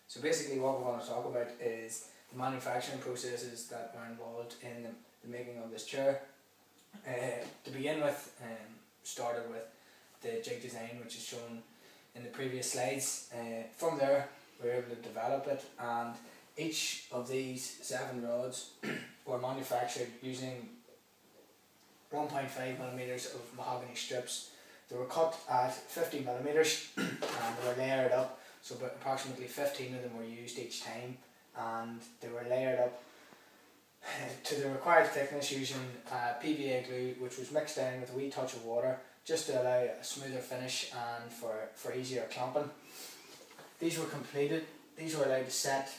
So basically what we're going to talk about is the manufacturing processes that were involved in the making of this chair. To begin with, started with the jig design, which is shown in the previous slides. From there we were able to develop it, and each of these 7 rods were manufactured using 1.5mm of mahogany strips. They were cut at 50mm and they were layered up, so approximately 15 of them were used each time, and they were layered up to the required thickness using PVA glue, which was mixed in with a wee touch of water just to allow a smoother finish and for easier clamping. These were completed. These were allowed to set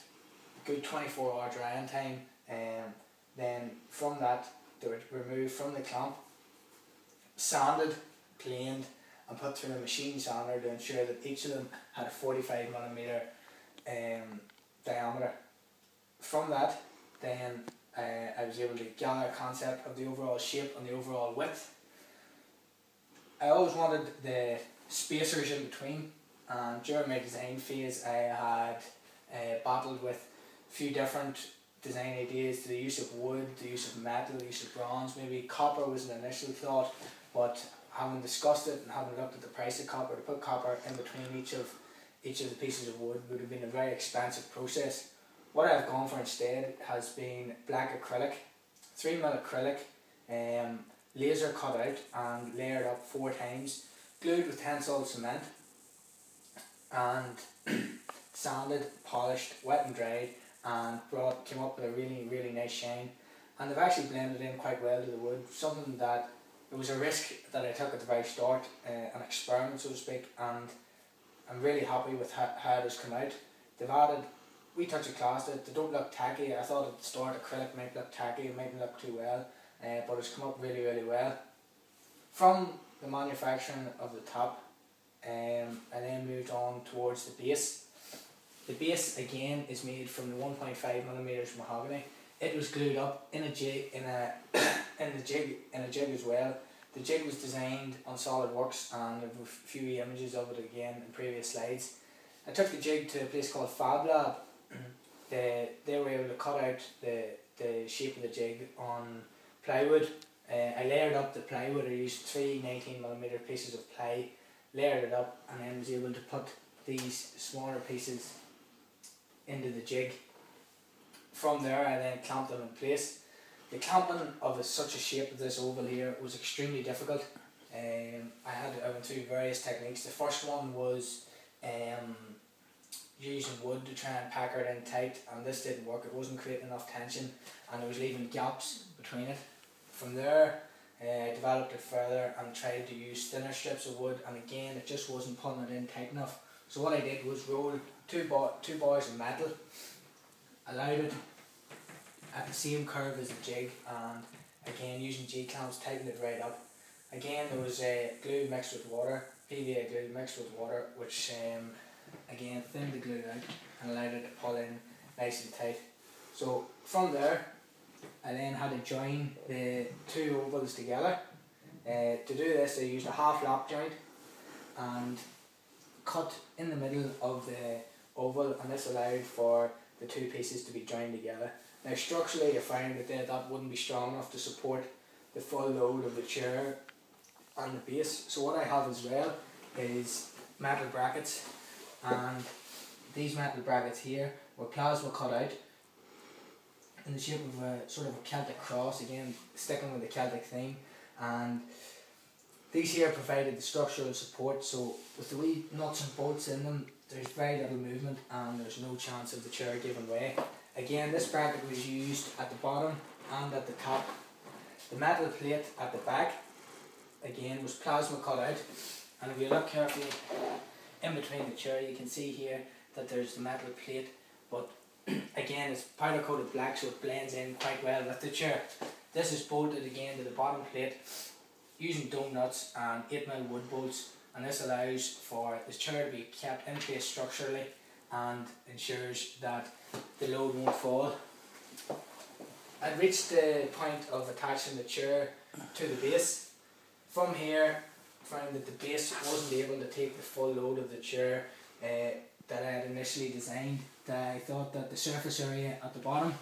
a good 24-hour drying time, and then from that they were removed from the clamp, sanded, planed and put through a machine sander to ensure that each of them had a 45mm diameter. From that then I was able to gather a concept of the overall shape and the overall width. I always wanted the spacers in between, and during my design phase I had battled with a few different design ideas, the use of wood, the use of metal, the use of bronze. Maybe copper was an initial thought, but having discussed it and having looked at the price of copper, to put copper in between each of the pieces of wood would have been a very expensive process. What I've gone for instead has been black acrylic, 3mm acrylic, laser cut out and layered up 4 times, glued with tensile cement and sanded, polished, wet and dried, and came up with a really nice shine. And they've actually blended in quite well to the wood, something that it was a risk that I took at the very start, an experiment so to speak, and I'm really happy with how it has come out. They've added wee touch of class to it. They don't look tacky. I thought at the start acrylic might look tacky, it mightn't look too well, but it's come up really well. From the manufacturing of the top, I then moved on towards the base. The base again is made from the 1.5mm mahogany. It was glued up in a jig in a jig as well. The jig was designed on SolidWorks, and there were a few images of it again in previous slides. I took the jig to a place called Fab Lab. They were able to cut out the shape of the jig on plywood. I layered up the plywood. I used 3 19mm pieces of ply, layered it up, and then was able to put these smaller pieces into the jig. From there I then clamped them in place. The clamping of such a shape of this oval here was extremely difficult. I went through various techniques. The first one was using wood to try and packer it in tight, and this didn't work. It wasn't creating enough tension and it was leaving gaps between it. From there I developed it further and tried to use thinner strips of wood, and again it just wasn't pulling it in tight enough. So what I did was roll two bars of metal, allowed it at the same curve as the jig, and again using G-clamps tightened it right up. Again there was glue mixed with water, PVA glue mixed with water, which again thinned the glue out and allowed it to pull in nice and tight. So from there I then had to join the 2 ovals together. To do this I used a half lap joint and cut in the middle of the oval, and this allowed for the 2 pieces to be joined together. Now structurally I found that wouldn't be strong enough to support the full load of the chair and the base. So what I have as well is metal brackets, and these metal brackets here were plasma cut out in the shape of a sort of a Celtic cross, again sticking with the Celtic theme, and these here provided the structural support. So with the wee nuts and bolts in them, there's very little movement and there's no chance of the chair giving way. Again, this bracket was used at the bottom and at the top. The metal plate at the back again was plasma cut out, and if you look carefully in between the chair you can see here that there's the metal plate, but again it's powder coated black, so it blends in quite well with the chair. This is bolted again to the bottom plate using dome nuts and 8mm wood bolts, and this allows for the chair to be kept in place structurally and ensures that the load won't fall. I'd reached the point of attaching the chair to the base. From here, found that the base wasn't able to take the full load of the chair. that I had initially designed, that I thought that the surface area at the bottom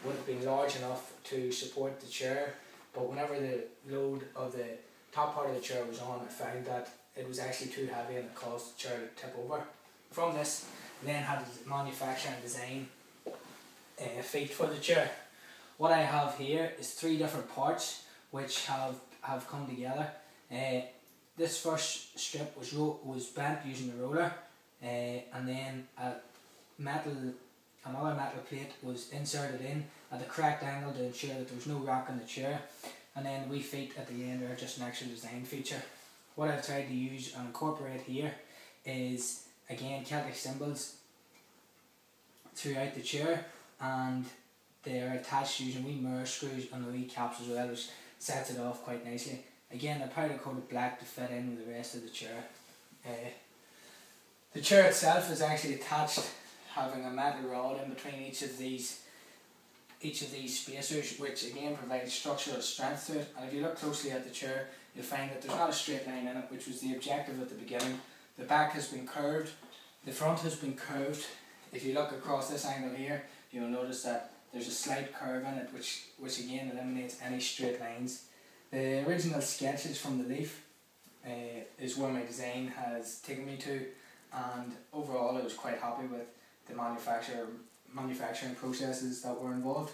would have been large enough to support the chair, but whenever the load of the top part of the chair was on, I found that it was actually too heavy and it caused the chair to tip over. From this, I then had to manufacture and design feet for the chair. What I have here is 3 different parts which have come together. This first strip was bent using a roller, and then another metal plate was inserted in at the correct angle to ensure that there was no rock in the chair, and then the wee feet at the end are just an extra design feature. What I've tried to use and incorporate here is, again, Celtic symbols throughout the chair, and they're attached using wee mirror screws and the wee caps as well, which sets it off quite nicely. Again, they're powder coated black to fit in with the rest of the chair. The chair itself is actually attached, having a metal rod in between each of these spacers, which again provides structural strength to it. And if you look closely at the chair, you'll find that there's not a straight line in it, which was the objective at the beginning. The back has been curved, the front has been curved. If you look across this angle here, you'll notice that there's a slight curve in it, which again eliminates any straight lines. The original sketches from the leaf is where my design has taken me to, and overall I was quite happy with the manufacturing processes that were involved.